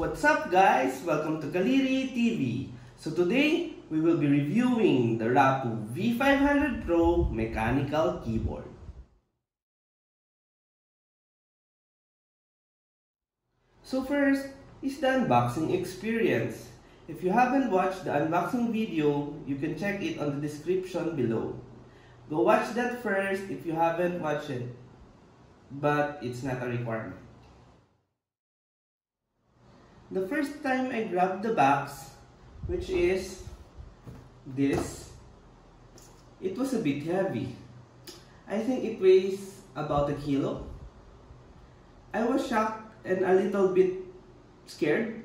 What's up guys? Welcome to Kaliri TV. So today, we will be reviewing the Rapoo V500 Pro mechanical keyboard. So first is the unboxing experience. If you haven't watched the unboxing video, you can check it on the description below. Go watch that first if you haven't watched it, but it's not a requirement. The first time I grabbed the box, which is this, it was a bit heavy. I think it weighs about a kilo. I was shocked and a little bit scared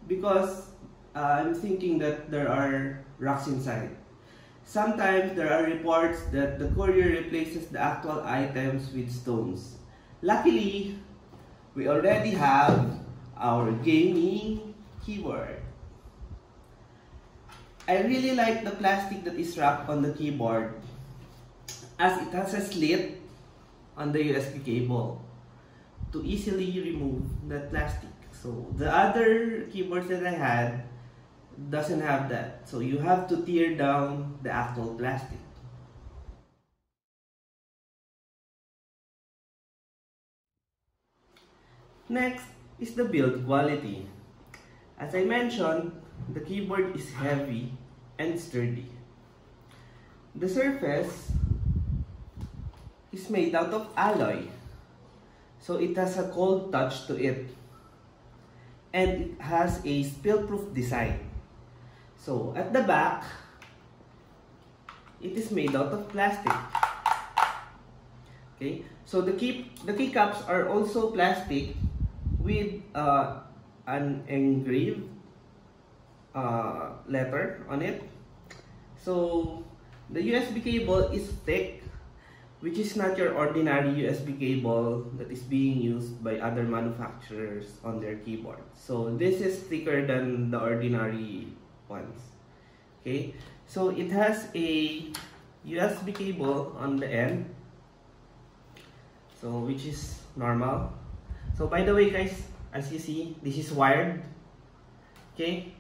because I'm thinking that there are rocks inside. Sometimes there are reports that the courier replaces the actual items with stones. Luckily, we already have our gaming keyboard. I really like the plastic that is wrapped on the keyboard, as it has a slit on the USB cable to easily remove that plastic. So the other keyboards that I had doesn't have that, so you have to tear down the actual plastic. Next is the build quality. As I mentioned, the keyboard is heavy and sturdy. The surface is made out of alloy, so it has a cold touch to it, and it has a spill-proof design. So at the back, it is made out of plastic. Okay, so the keycaps are also plastic with an engraved letter on it. So the USB cable is thick, which is not your ordinary USB cable that is being used by other manufacturers on their keyboards. So this is thicker than the ordinary ones. Okay, so it has a USB cable on the end, so which is normal. So by the way guys, as you see, this is wired. Okay,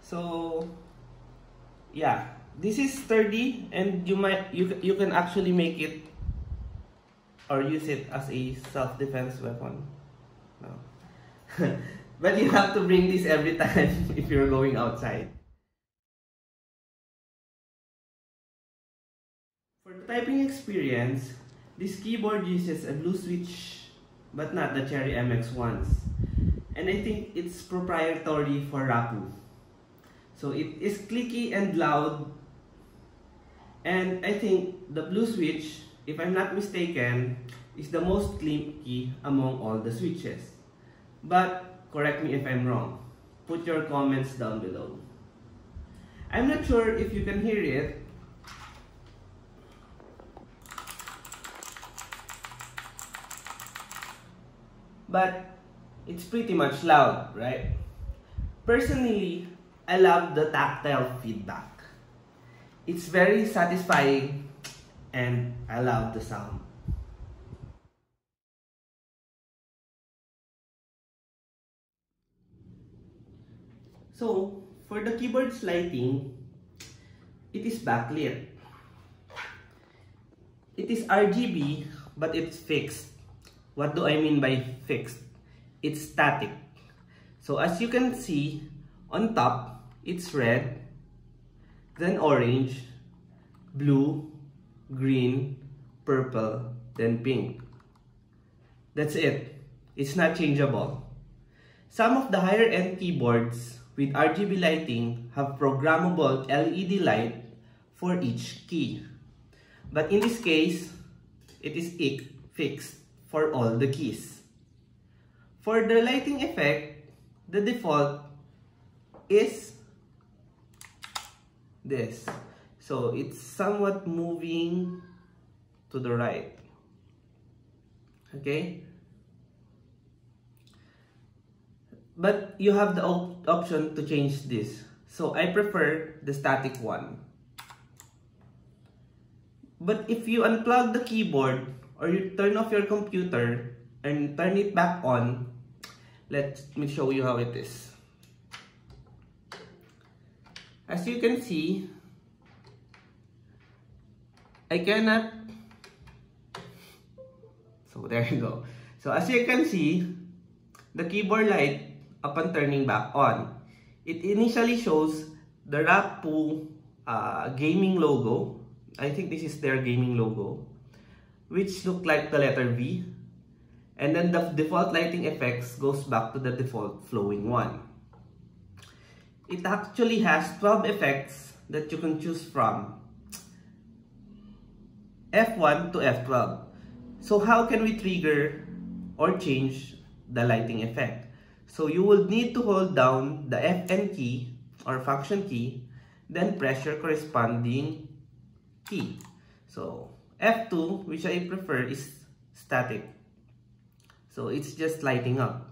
so yeah, this is sturdy, and you can actually make it or use it as a self-defense weapon. No. But you have to bring this every time if you're going outside. For the typing experience, this keyboard uses a blue switch, but not the Cherry MX ones. And I think it's proprietary for Rapoo. So it is clicky and loud. And I think the blue switch, if I'm not mistaken, is the most clicky among all the switches. But correct me if I'm wrong. Put your comments down below. I'm not sure if you can hear it, but it's pretty much loud, right? Personally, I love the tactile feedback. It's very satisfying and I love the sound. So, for the keyboard's lighting, it is backlit. It is RGB, but it's fixed. What do I mean by fixed? It's static. So as you can see, on top, it's red, then orange, blue, green, purple, then pink. That's it. It's not changeable. Some of the higher end keyboards with RGB lighting have programmable LED light for each key. But in this case, it is fixed for all the keys. For the lighting effect, the default is this. So it's somewhat moving to the right. Okay? But you have the option to change this. So I prefer the static one. But if you unplug the keyboard or you turn off your computer and turn it back on, Let me show you how it is. As you can see, I cannot. So there you go. So as you can see, the keyboard light, upon turning back on, it initially shows the Rapoo gaming logo. I think this is their gaming logo, which look like the letter V. And then the default lighting effects goes back to the default flowing one. It actually has 12 effects that you can choose from, F1 to F12. So how can we trigger or change the lighting effect? So you will need to hold down the Fn key or function key, then press your corresponding key. So F2, which I prefer, is static. So it's just lighting up.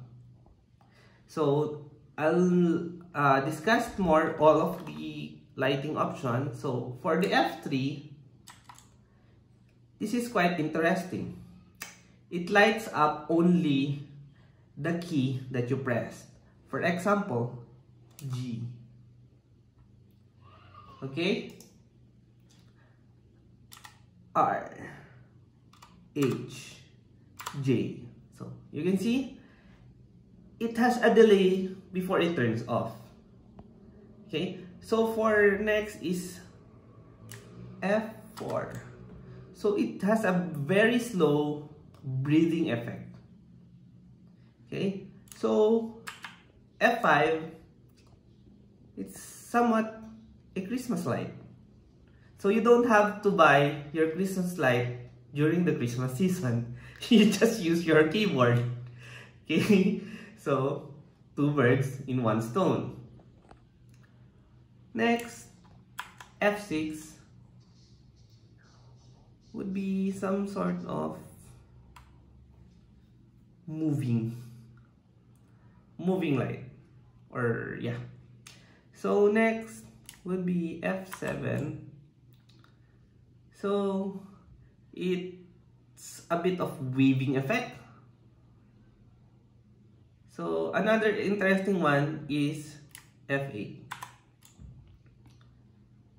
So I'll discuss more all of the lighting options. So for the F3, this is quite interesting. It lights up only the key that you pressed. For example, G. Okay? R, H, J. So you can see it has a delay before it turns off. Okay, so for next is F4. So it has a very slow breathing effect. Okay, so F5, it's somewhat a Christmas light. So you don't have to buy your Christmas light during the Christmas season. You just use your keyboard. Okay, so 2 birds in 1 stone. Next, F6 would be some sort of moving light, or yeah. So next would be F7. So it's a bit of waving effect. So another interesting one is F8.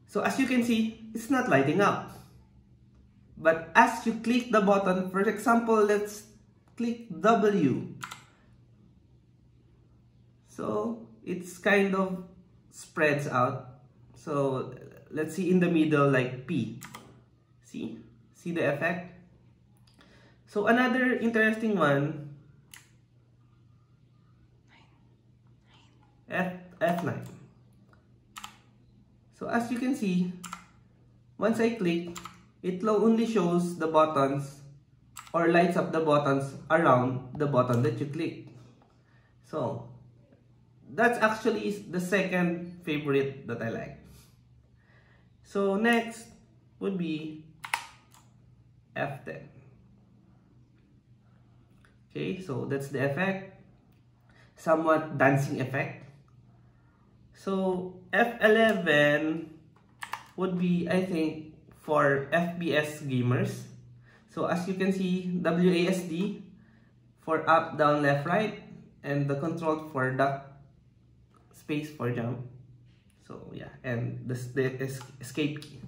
So as you can see, it's not lighting up. But as you click the button, for example, let's click W. So it's kind of spreads out. So let's see in the middle like P. See the effect? So another interesting one, F9. So as you can see, once I click, it only shows the buttons or lights up the buttons around the button that you click. So that's actually the second favorite that I like. So next would be F10. Okay, so that's the effect. Somewhat dancing effect. So F11 would be, I think, for FPS gamers. So as you can see, WASD for up, down, left, right, and the control for duck, space for jump. So yeah, and the escape key.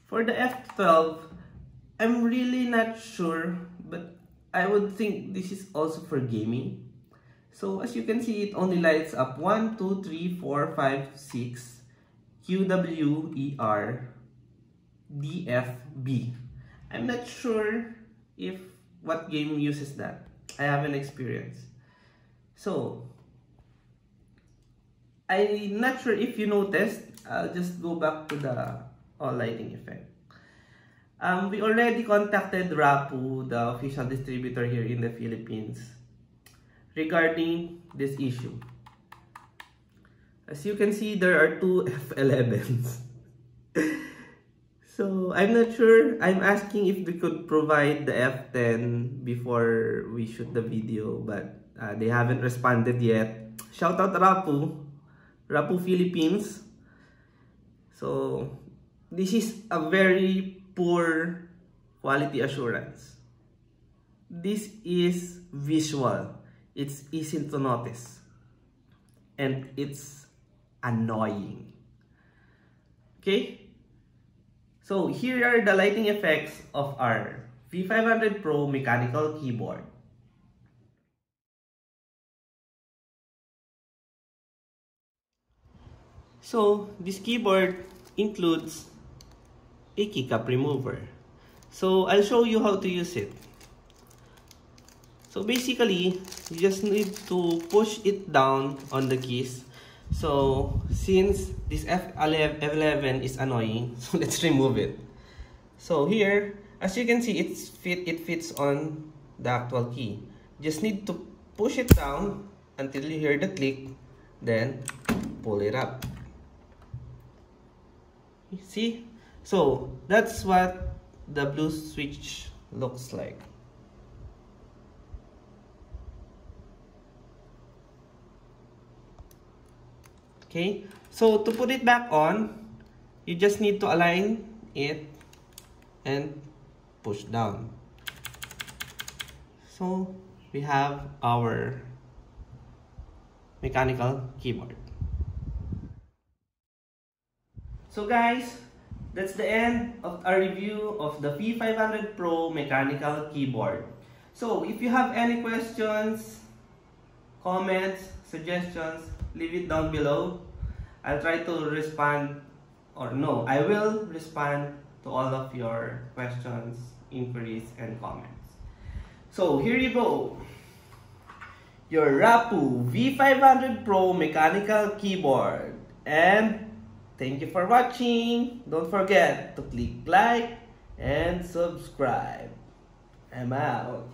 For the F12, I'm really not sure, but I would think this is also for gaming. So as you can see, it only lights up 1, 2, 3, 4, 5, 6, Q, W, E, R, D, F, B. I'm not sure if what game uses that. I haven't experienced. So I'm not sure if you noticed. I'll just go back to the all lighting effect. We already contacted Rapoo, the official distributor here in the Philippines, regarding this issue. As you can see, there are 2 F11s. So I'm not sure. I'm asking if they could provide the F10 before we shoot the video, but they haven't responded yet. Shout out Rapoo Philippines. So this is a very poor quality assurance. this is visual. It's easy to notice. And it's annoying. Okay? So here are the lighting effects of our V500 Pro mechanical keyboard. So this keyboard includes a keycap remover. So I'll show you how to use it. So basically, you just need to push it down on the keys. So since this F11 is annoying, so let's remove it. So here, as you can see, it fits on the actual key. Just need to push it down until you hear the click, then pull it up. See? So that's what the blue switch looks like. Okay, so to put it back on, you just need to align it and push down. So we have our mechanical keyboard. So guys, that's the end of our review of the V500 Pro mechanical keyboard. So if you have any questions, comments, suggestions, leave it down below. I'll try to respond, or no, I will respond to all of your questions, inquiries, and comments. So here you go. Your Rapoo V500 Pro mechanical keyboard. And thank you for watching. Don't forget to click like and subscribe. I'm out.